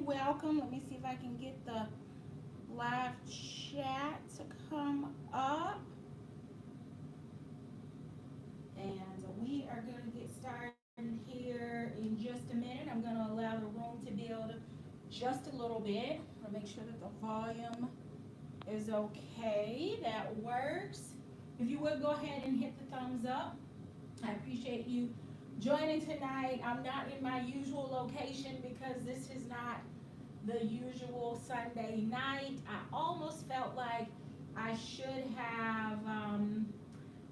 welcome. Let me see if I can get the live chat to come up. And we are going to get started here in just a minute. I'm going to allow the room to build just a little bit. I'll make sure that the volume is okay. That works. If you would go ahead and hit the thumbs up. I appreciate you joining tonight. I'm not in my usual location because this is not the usual Sunday night. I almost felt like I should have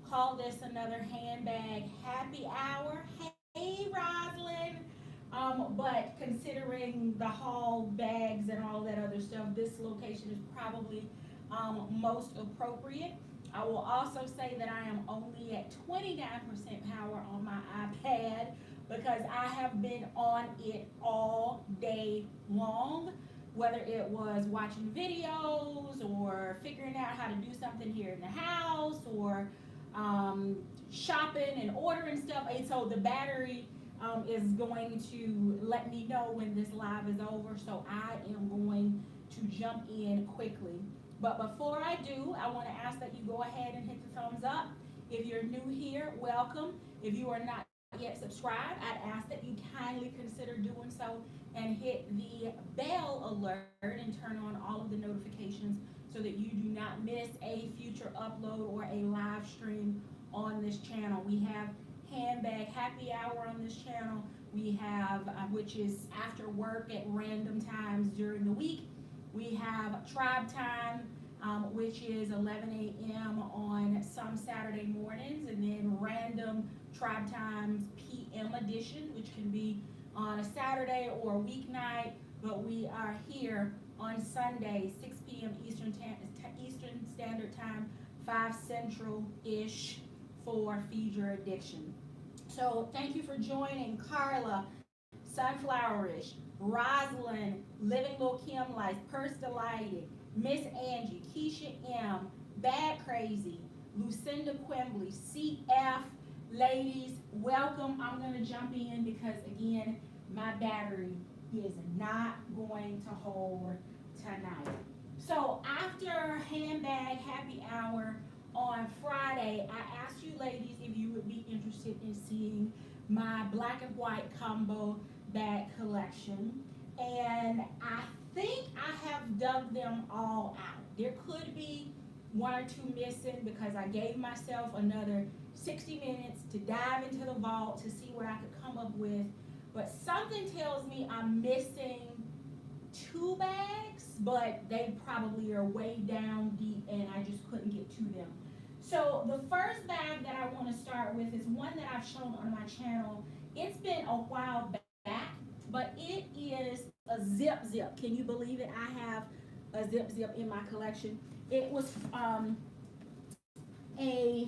called this another handbag happy hour. Hey, Roslyn. But considering the haul bags and all that other stuff, this location is probably most appropriate. I will also say that I am only at 29% power on my iPad because I have been on it all day long, whether it was watching videos or figuring out how to do something here in the house or shopping and ordering stuff. And so the battery is going to let me know when this live is over, so I am going to jump in quickly. But before I do, I want to ask that you go ahead and hit the thumbs up. If you're new here, welcome. If you are not yet subscribed, I'd ask that you kindly consider doing so and hit the bell alert and turn on all of the notifications so that you do not miss a future upload or a live stream on this channel. We have Handbag Happy Hour on this channel. We have, which is after work at random times during the week. We have Tribe Time, which is 11 a.m. on some Saturday mornings, and then random Tribe Times PM edition, which can be on a Saturday or a weeknight, but we are here on Sunday, 6 p.m. Eastern Standard Time, 5 Central-ish for Feed Your Addiction. So thank you for joining Carla, Sunflowerish, Rosalind, Living Lil Kim Life, Purse Delighted, Miss Angie, Keisha M, Bad Crazy, Lucinda Quimbley, CF. Ladies, welcome. I'm going to jump in because, again, my battery is not going to hold tonight. So after Handbag Happy Hour on Friday, I asked you ladies if you would be interested in seeing my black and white combo bag collection, and I think I have dug them all out. There could be one or two missing because I gave myself another 60 minutes to dive into the vault to see what I could come up with, but something tells me I'm missing 2 bags, but they probably are way down deep and I just couldn't get to them. So the first bag that I want to start with is one that I've shown on my channel. It's been a while back, but it is a zip. Can you believe it? I have a zip in my collection. It was a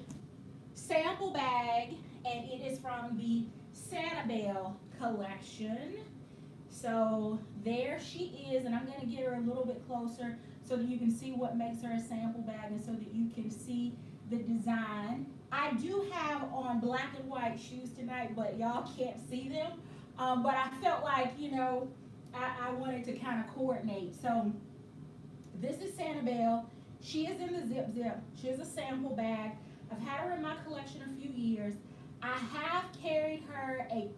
sample bag, and it is from the Sanibel collection. So there she is, and I'm going to get her a little bit closer so that you can see what makes her a sample bag and so that you can see the design. I do have on black and white shoes tonight, but y'all can't see them. But I felt like, you know, I wanted to kind of coordinate. So this is Sanibel. She is in the zip. She is a sample bag. I've had her in my collection a few years. I have carried her a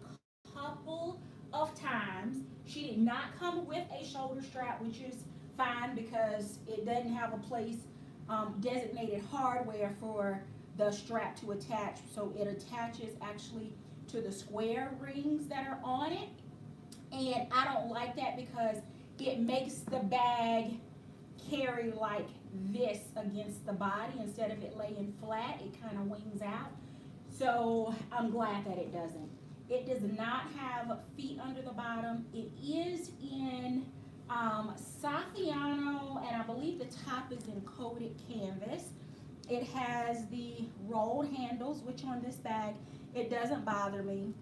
couple of times. She did not come with a shoulder strap, which is fine because it doesn't have a place designated hardware for the strap to attach. So it attaches actually to the square rings that are on it. And I don't like that because it makes the bag carry like this against the body instead of it laying flat. It kind of wings out. So I'm glad that it doesn't. It does not have feet under the bottom. It is in Saffiano, and I believe the top is in coated canvas. It has the rolled handles, which on this bag, it doesn't bother me.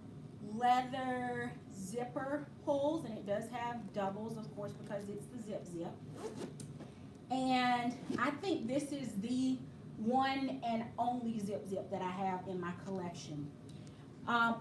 Leather zipper pulls, and it does have doubles, of course, because it's the zip. And I think this is the one and only zip that I have in my collection.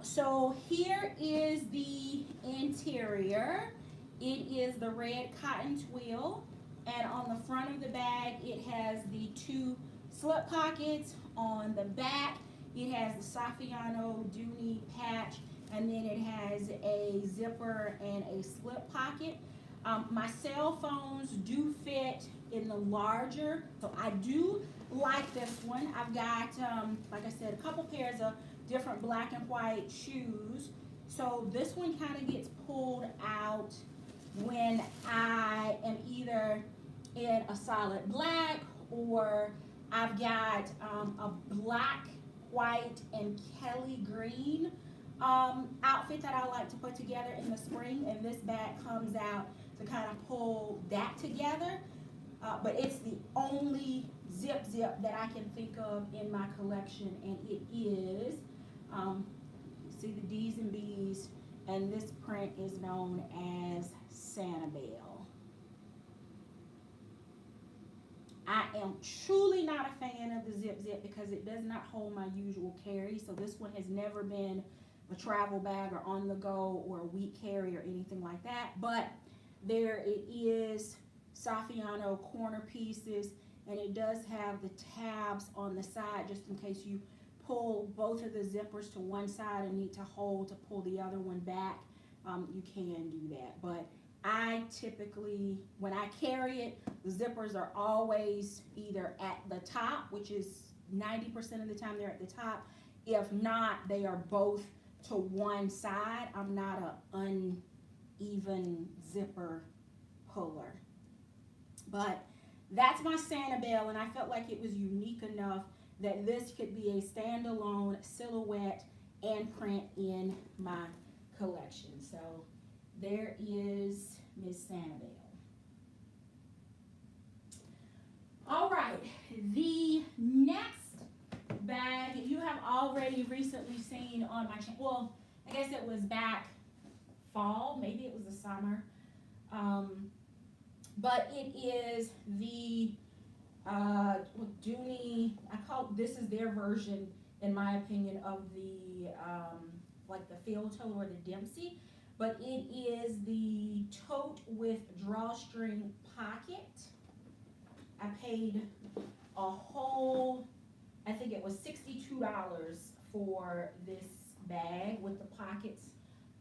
So here is the interior. It is the red cotton twill, and on the front of the bag, it has the two slip pockets. On the back, it has the Saffiano Dooney patch, and then it has a zipper and a slip pocket. My cell phones do fit in the larger, so I do like this one. I've got, like I said, a couple pairs of different black and white shoes. So this one kind of gets pulled out when I am either in a solid black, or I've got a black, white, and Kelly green outfit that I like to put together in the spring, and this bag comes out to kind of pull that together. But it's the only zip that I can think of in my collection, and it is, see the D's and B's, and this print is known as Sanibel. I am truly not a fan of the zip because it does not hold my usual carry. So this one has never been a travel bag or on the go or a week carry or anything like that. But there it is, Saffiano corner pieces, and it does have the tabs on the side just in case you pull both of the zippers to one side and need to hold to pull the other one back. You can do that. But I typically, when I carry it, the zippers are always either at the top, which is 90% of the time they're at the top. If not, they are both to one side. I'm not an uneven zipper puller. But that's my Sanibel, and I felt like it was unique enough that this could be a standalone silhouette and print in my collection. So there is Miss Sanibel. All right, the next bag you have already recently seen on my channel. Well, I guess it was back fall, maybe it was the summer. But it is the Dooney. This is their version, in my opinion, of the like the field tote or the Dempsey. But it is the tote with drawstring pocket. I paid a whole, I think it was $62 for this bag with the pockets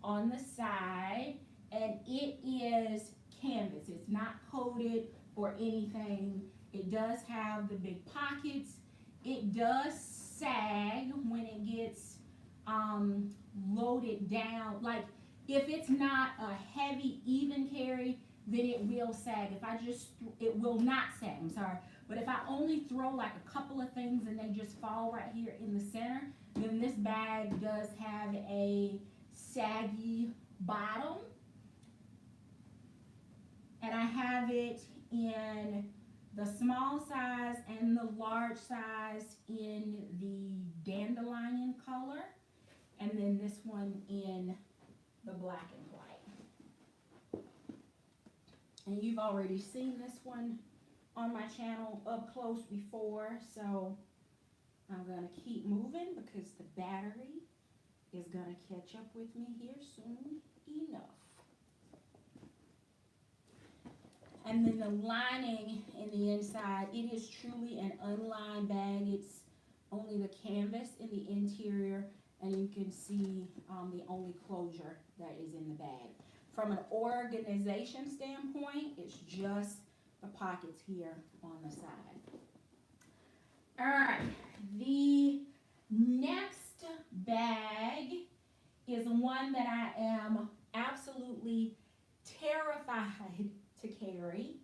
on the side, and it is canvas. It's not coated or anything. It does have the big pockets. It does sag when it gets loaded down. Like if it's not a heavy even carry, then it will sag. If I just, it will not sag, I'm sorry. But if I only throw like a couple of things and they just fall right here in the center, then this bag does have a saggy bottom. And I have it in the small size and the large size in the dandelion color, and then this one in the black and white. And you've already seen this one on my channel up close before, so I'm gonna keep moving because the battery is gonna catch up with me here soon enough. And then the lining in the inside, it is truly an unlined bag. It's only the canvas in the interior, and you can see the only closure that is in the bag. From an organization standpoint, it's just the pockets here on the side. All right, the next bag is one that I am absolutely terrified to carry,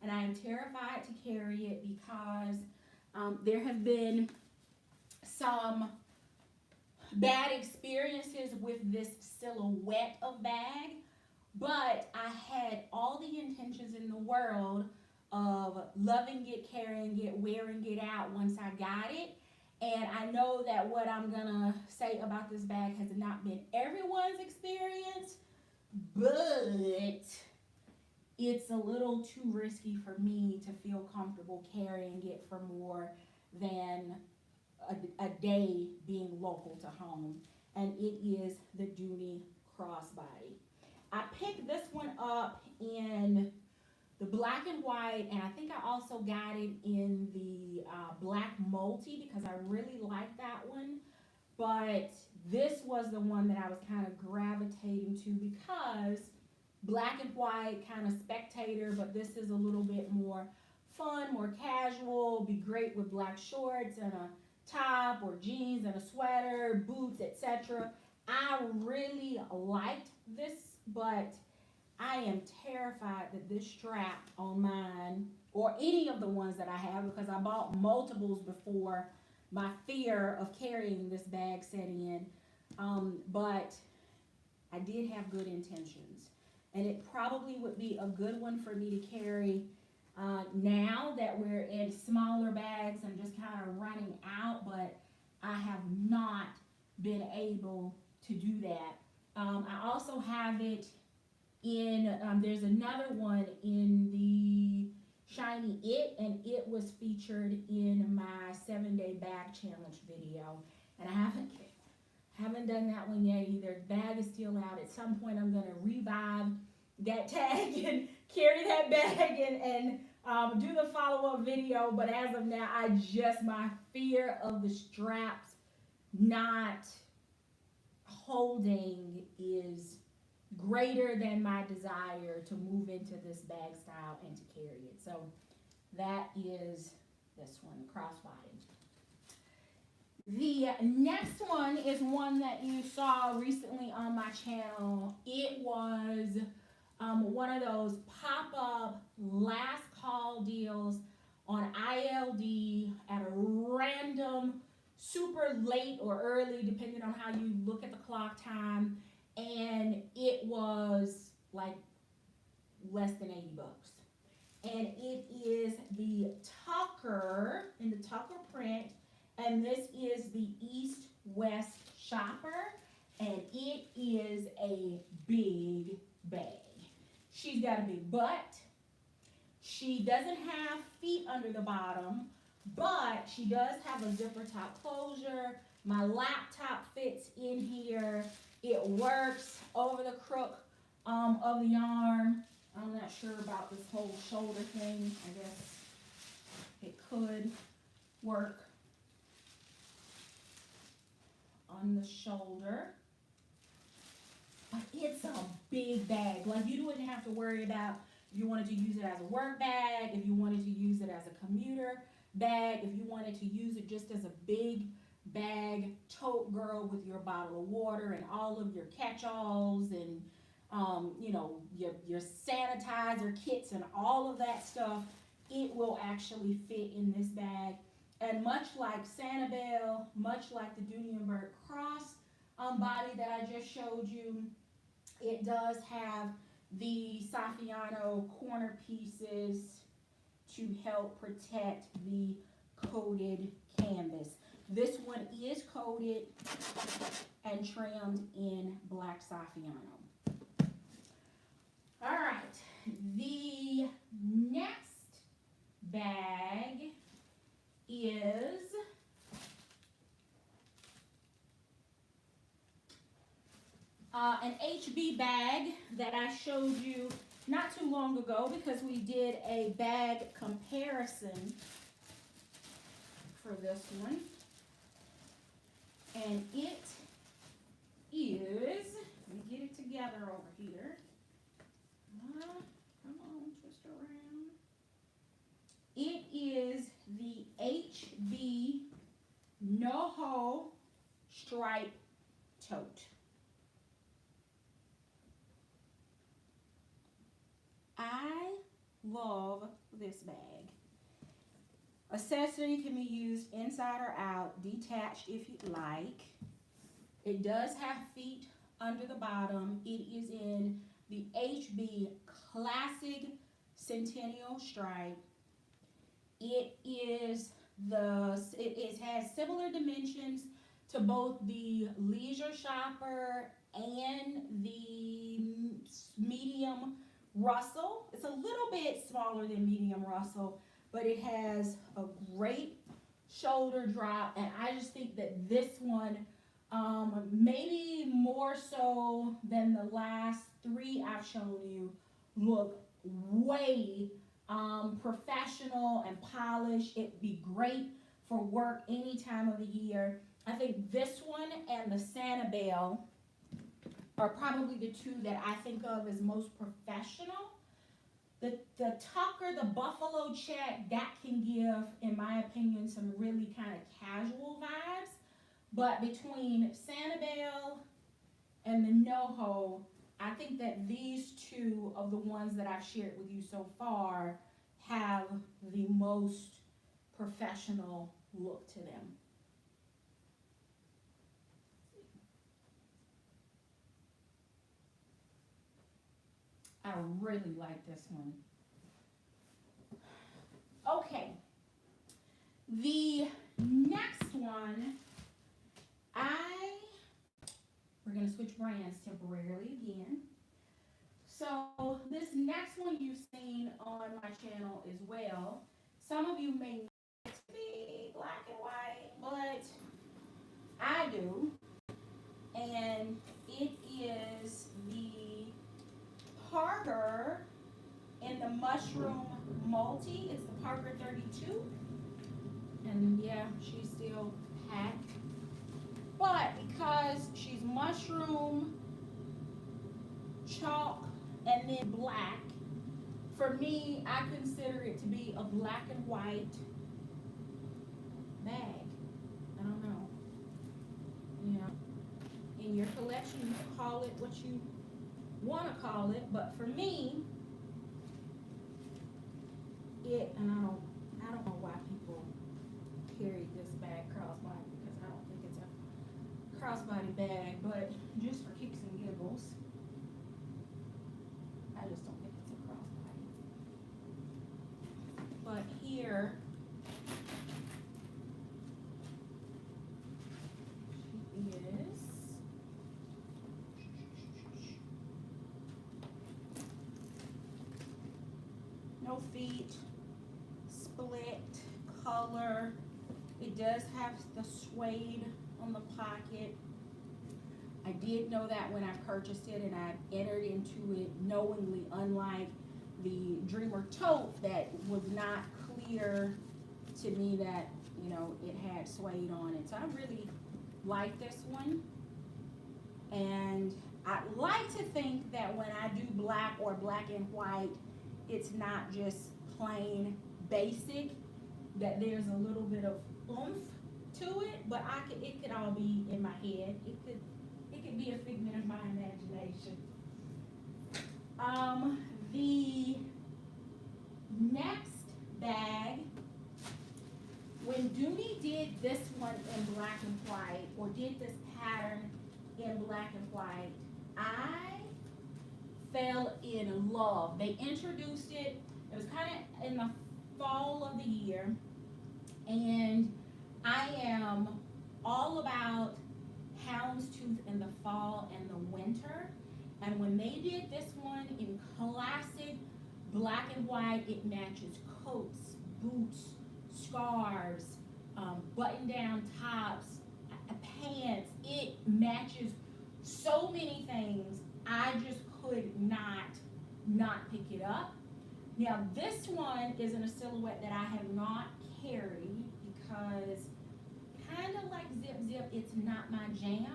and I am terrified to carry it because there have been some bad experiences with this silhouette of bag, but I had all the intentions in the world of loving it, carrying it, wearing it out once I got it. And I know that what I'm gonna say about this bag has not been everyone's experience, but it's a little too risky for me to feel comfortable carrying it for more than a day being local to home. And it is the Dooney Crossbody. I picked this one up in the black and white, and I think I also got it in the black multi because I really like that one. But this was the one that I was kind of gravitating to because black and white, kind of spectator, but this is a little bit more fun, more casual, be great with black shorts and a top or jeans and a sweater, boots, etc. I really liked this, but I am terrified that this strap on mine or any of the ones that I have, because I bought multiples before my fear of carrying this bag set in, but I did have good intentions, and it probably would be a good one for me to carry now that we're in smaller bags and just kind of running out, but I have not been able to do that. I also have it in, there's another one in the Shiny It, and it was featured in my 7-day bag challenge video, and I haven't done that one yet either. The bag is still out. At some point I'm going to revive that tag and carry that bag and do the follow-up video, but as of now, my fear of the straps not holding is greater than my desire to move into this bag style and to carry it. So that is this one, Crossbody. The next one is one that you saw recently on my channel. It was one of those pop-up last call deals on ILD at a random, super late or early, depending on how you look at the clock time. And it was like less than 80 bucks. And it is the Tucker, in the Tucker print, and this is the East-West Shopper, and it is a big bag. She's got a big butt. She doesn't have feet under the bottom, but she does have a zipper top closure. My laptop fits in here. It works over the crook of the arm. I'm not sure about this whole shoulder thing. I guess it could work on the shoulder. But it's a big bag. Like, you wouldn't have to worry about if you wanted to use it as a work bag, if you wanted to use it as a commuter bag, if you wanted to use it just as a big bag tote girl with your bottle of water and all of your catch-alls and you know, your sanitizer kits and all of that stuff. It will actually fit in this bag. And much like Sanibel, much like the Dooney cross body that I just showed you, it does have the Saffiano corner pieces to help protect the coated canvas. This one is coated and trimmed in black Saffiano. All right, the next bag is an HB bag that I showed you not too long ago because we did a bag comparison for this one. And it is, let me get it together over here. Come on, twist around. It is the HB Noho Stripe Tote. I love this bag. Accessory can be used inside or out, detached if you'd like. It does have feet under the bottom. It is in the HB Classic Centennial Stripe. It has similar dimensions to both the Leisure Shopper and the medium Russell. It's a little bit smaller than medium Russell, but it has a great shoulder drop, and I just think that this one, maybe more so than the last three I've shown you look way professional and polished. It'd be great for work any time of the year. I think this one and the Sanibel are probably the two that I think of as most professional. The Tucker, the Buffalo check, that can give, in my opinion, some really kind of casual vibes. But between Sanibel and the Noho, I think that these two of the ones that I've shared with you so far have the most professional look to them. I really like this one. Okay, the next one, we're gonna switch brands temporarily again. So this next one you've seen on my channel as well. Some of you may not be black and white, but I do. And it is the Parker in the mushroom multi. It's the Parker 32. And yeah, she's still packed. But because she's mushroom, chalk, and then black, for me, I consider it to be a black and white bag. I don't know. You know, in your collection, you can call it what you want to call it, but for me, and I don't know why people carry this bag crossbody, because I don't think it's a crossbody bag, but just for kicks and giggles, I just don't think it's a crossbody. But here, she is. No feet, split color. It does have the suede on the pocket. I did know that when I purchased it, and I entered into it knowingly, unlike the Dreamer Tote that was not clear to me that, you know, it had suede on it. So I really like this one. And I like to think that when I do black or black and white, it's not just plain basic, that there's a little bit of oomph to it, but it could all be in my head. It could be a figment of my imagination. The next bag, when Dooney did this one in black and white, or did this pattern in black and white, I fell in love. They introduced it, it was kind of in the fall of the year, and I am all about Houndstooth in the fall and the winter. And when they did this one in classic black and white, it matches coats, boots, scarves, button-down tops, pants. It matches so many things. I just could not pick it up. Now this one is in a silhouette that I have not carried because, kind of like Zip Zip, it's not my jam.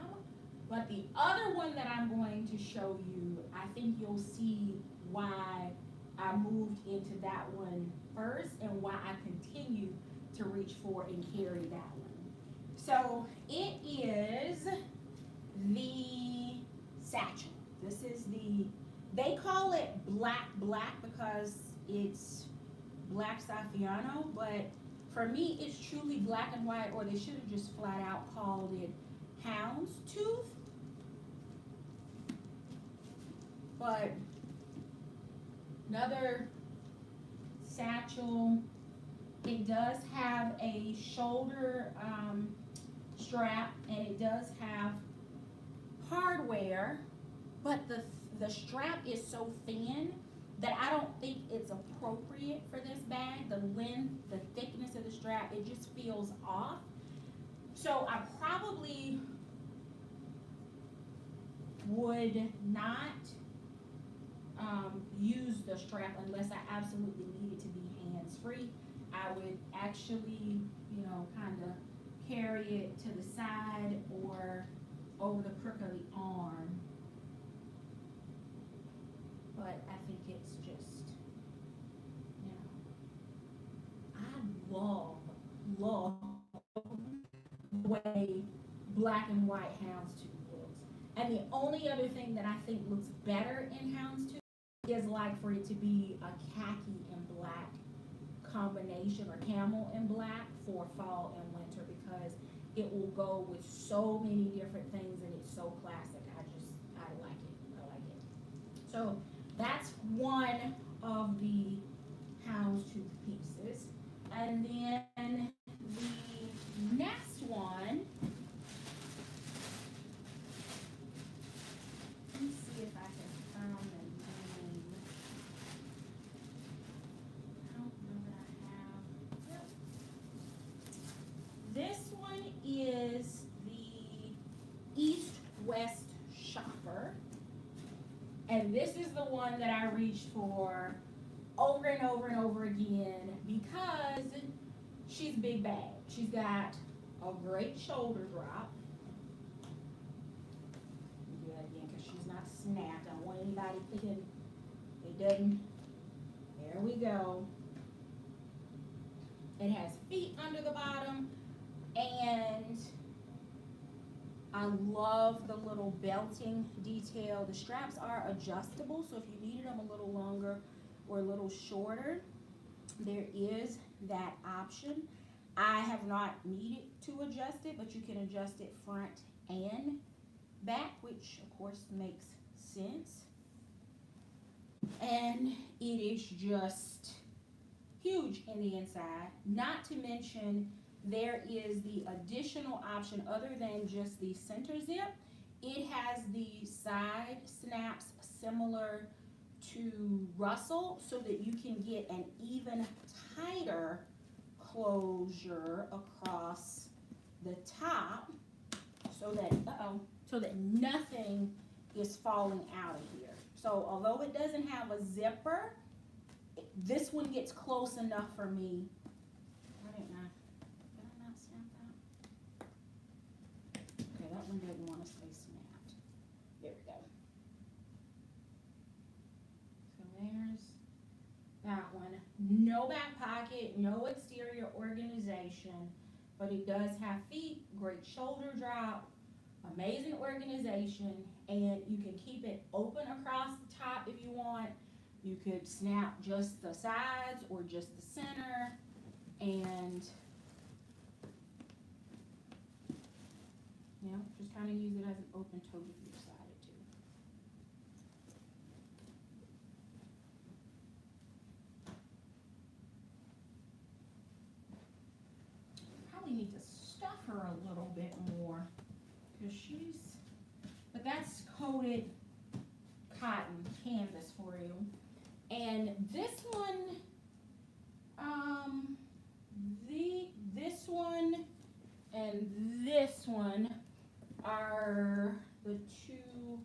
But the other one that I'm going to show you, I think you'll see why I moved into that one first and why I continue to reach for and carry that one. So it is the Satchel. This is they call it black because it's black Saffiano, but for me it's truly black and white, or they should have just flat out called it Houndstooth. But another satchel. It does have a shoulder strap, and it does have hardware, but the strap is so thin that I don't think it's appropriate for this bag. The length, the thickness of the strap, it just feels off. So I probably would not use the strap unless I absolutely need it to be hands-free. I would actually, you know, kind of carry it to the side or over the crook of the arm. But I think it's just, you know, I love the way black and white houndstooth looks. And the only other thing that I think looks better in houndstooth is like for it to be a khaki and black combination, or camel and black for fall and winter, because it will go with so many different things and it's so classic. I like it. I like it. So that's one of the houndstooth pieces. And then the next one, let me see if I can find the name. I don't know that I have. Yep. This one is the East-West Shopper. And this is the one that I reached for over and over and over again because she's big bag. She's got a great shoulder drop. Do that again because she's not snapped. I don't want anybody thinking it doesn't. There we go. It has feet under the bottom, and I love the little belting detail. The straps are adjustable, so if you needed them a little longer or a little shorter, there is that option. I have not needed to adjust it, but you can adjust it front and back, which of course makes sense. And it is just huge in the inside. Not to mention, there is the additional option other than just the center zip. It has the side snaps similar to Russell so that you can get an even tighter closure across the top so that nothing is falling out of here. So although it doesn't have a zipper, this one gets close enough for me. Did I not snap that? Okay, that one didn't want to stay snapped. There we go. So there's that one. No back pocket, no exterior organization, but it does have feet, great shoulder drop, amazing organization, and you can keep it open across the top if you want. You could snap just the sides or just the center, and you know, just kind of use it as an open tote if you decided to. Probably need to stuff her a little bit more because but that's coated cotton canvas for you. And this one, this one and this one are the two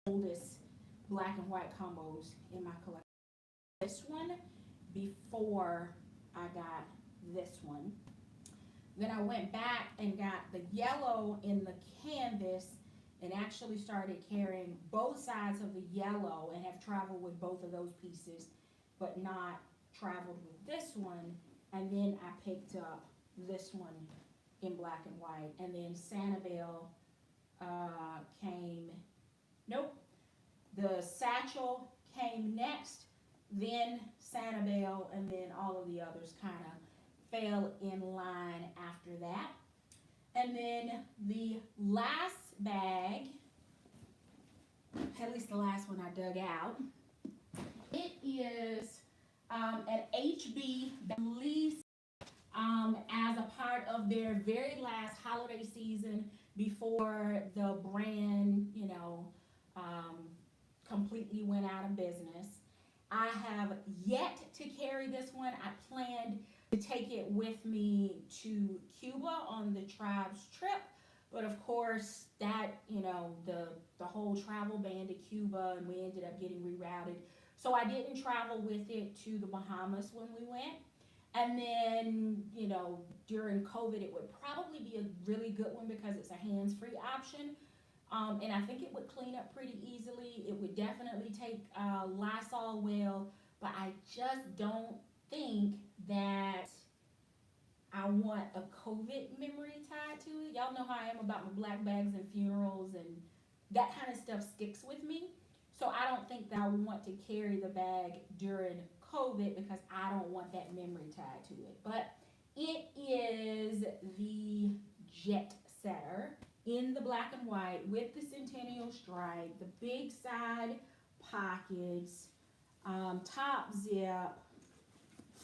oldest black and white combos in my collection. This one before I got this one. Then I went back and got the yellow in the canvas and actually started carrying both sides of the yellow and have traveled with both of those pieces, but not traveled with this one. And then I picked up this one in black and white. And then Sanibel came, nope, the Satchel came next, then Sanibel, and then all of the others kind of fell in line after that. And then the last bag, at least the last one I dug out, it is an HB Belize as a part of their very last holiday season before the brand, you know, completely went out of business. I have yet to carry this one. I planned to take it with me to Cuba on the tribe's trip, But of course, that, you know, the whole travel ban to Cuba, and we ended up getting rerouted. So I didn't travel with it to the Bahamas when we went. And then, you know, during COVID, it would probably be a really good one because it's a hands-free option. And I think it would clean up pretty easily. It would definitely take Lysol well, but I just don't think that I want a COVID memory tied to it. Y'all know how I am about my black bags and funerals, and that kind of stuff sticks with me. So I don't think that I want to carry the bag during COVID because I don't want that memory tied to it. But it is the Jet Setter in the black and white with the Centennial stripe, the big side pockets, top zip,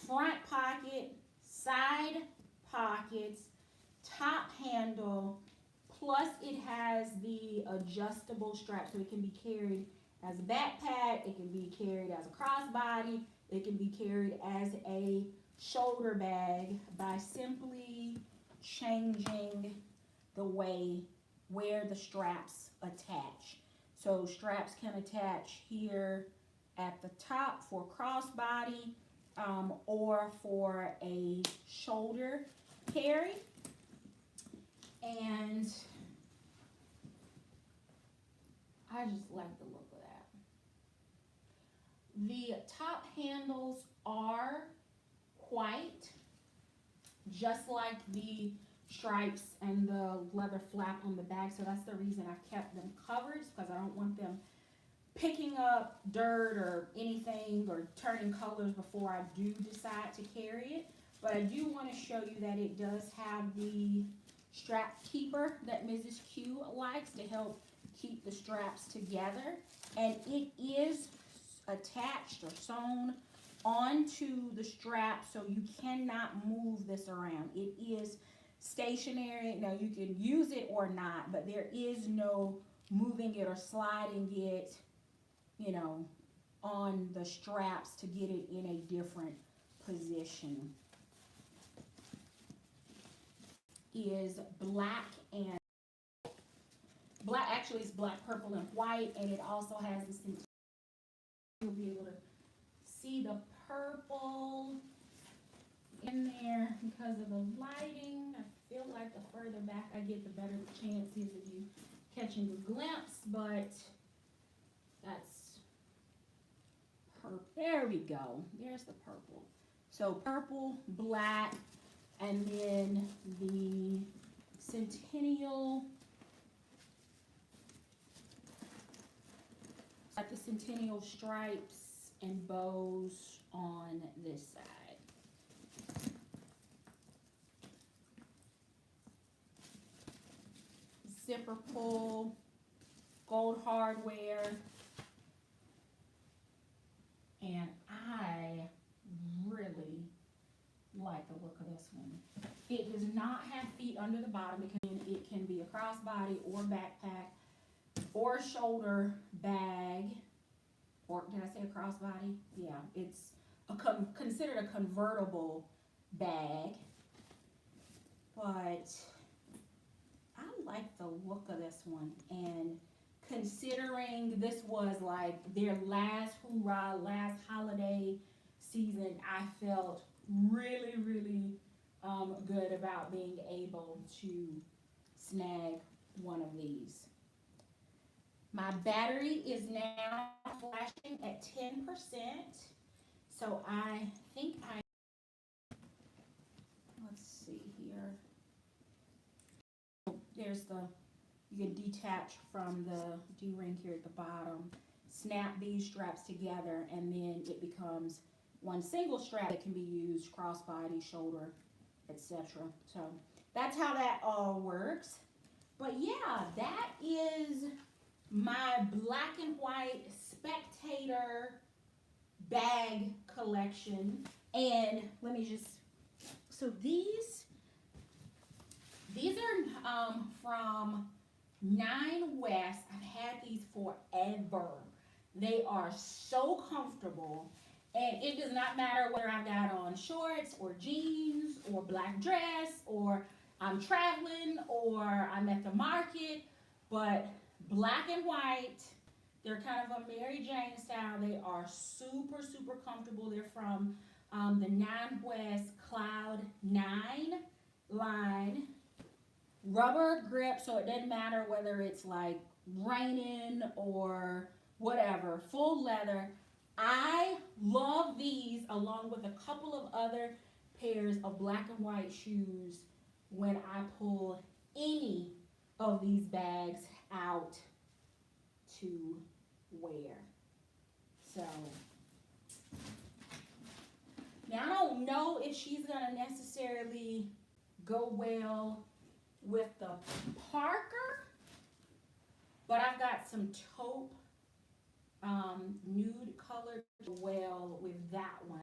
front pocket, side pockets, top handle, plus it has the adjustable strap so it can be carried as a backpack, it can be carried as a crossbody, it can be carried as a shoulder bag by simply changing the way where the straps attach. So straps can attach here at the top for crossbody, or for a shoulder carry. And I just like the look of that. The top handles are white, just like the stripes and the leather flap on the back. So that's the reason I've kept them covered, because I don't want them picking up dirt or anything or turning colors before I do decide to carry it. But I do want to show you that it does have the strap keeper that Mrs. Q likes to help keep the straps together. And it is attached or sewn onto the strap, so you cannot move this around. It is stationary. Now you can use it or not, but there is no moving it or sliding it, you know, on the straps to get it in a different position. Is black and black, actually it's black, purple, and white, and it also has this, you'll be able to see the purple in there because of the lighting. I feel like the further back I get, the better the chances of you catching a glimpse, but that's purple. There we go. There's the purple. So purple, black, and then the Centennial, like the Centennial stripes and bows on this side. Zipper pull, gold hardware, and I really like the look of this one. It does not have feet under the bottom. It can be a crossbody or backpack or shoulder bag, or did I say a crossbody? Yeah, it's considered a convertible bag, but I like the look of this one. And considering this was like their last hoorah, last holiday season, I felt really, really good about being able to snag one of these. My battery is now flashing at 10%, so I think let's see here. There's you can detach from the D-ring here at the bottom, snap these straps together, and then it becomes one single strap that can be used crossbody, shoulder, etc. So that's how that all works. But yeah, that is my black and white Spectator bag collection. And let me just, so these are from 9 West. I've had these forever. They are so comfortable, and it does not matter whether I've got on shorts or jeans or black dress, or I'm traveling or I'm at the market. But black and white, they're kind of a Mary Jane style. They are super, super comfortable. They're from the Nine West Cloud 9 line. Rubber grip, so it doesn't matter whether it's like raining or whatever. Full leather. I love these along with a couple of other pairs of black and white shoes when I pull any of these bags out to wear. So now I don't know if she's gonna necessarily go well with the Parker, but I've got some taupe nude color well with that one.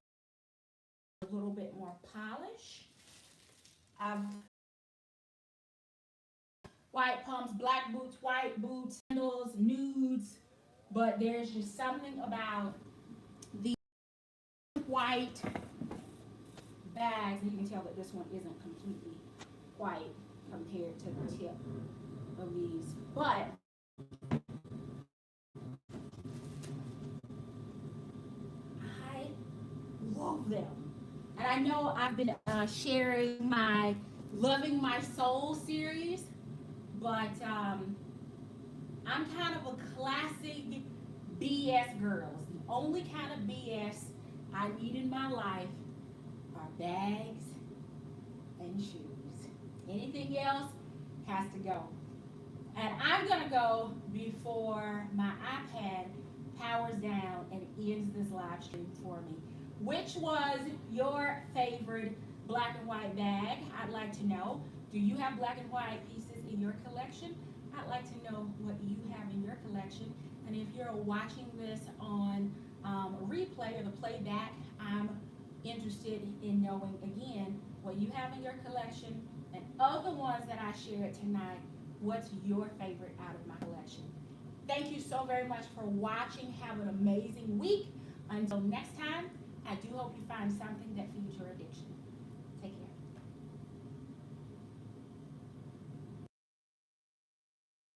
A little bit more polish. I've white pumps, black boots, white boots, sandals, nudes, but there's just something about the white bags, and you can tell that this one isn't completely white compared to the tip of these, but I love them. And I know I've been sharing my Loving My Soul series, but I'm kind of a classic BS girl. The only kind of BS I need in my life are bags and shoes. Anything else has to go. And I'm going to go before my iPad powers down and ends this live stream for me. Which was your favorite black and white bag? I'd like to know. Do you have black and white pieces in your collection? I'd like to know what you have in your collection. And if you're watching this on replay or the playback, I'm interested in knowing again what you have in your collection, and of the ones that I shared tonight, what's your favorite out of my collection. Thank you so very much for watching. Have an amazing week. Until next time, I do hope you find something that feeds